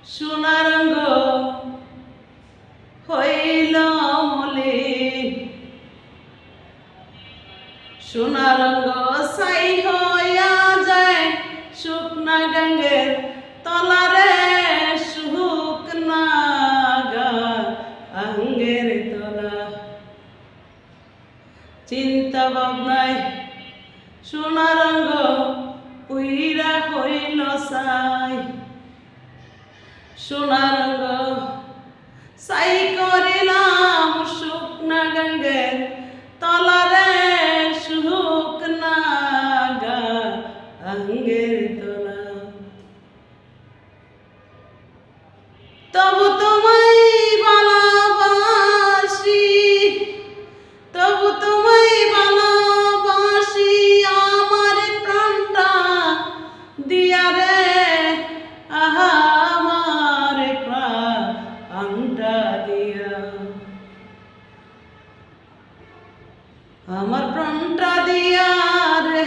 সোনারঙ্গ হইল মলিন, সোনারঙ্গ ছাই হইয়া যায় শুকনা ডাঙ্গের তলারে, শুকনা আঙ্গের তলা। চিন্তা ভাবনায় সোনারঙ্গ পুইরা হইল ছাই, সোনারঙ্গ ছাই করিলাম শুকনা ডাঙ্গের তলারে, শুকনা আঙ্গের তলা। তবু তোমায় ভালোবাসি, তবু তোমায় ভালোবাসি, আমার প্রাণটা দিয়া রে, আহা আমার প্রাণটা দিয়া, আমার প্রাণটা দিয়া রে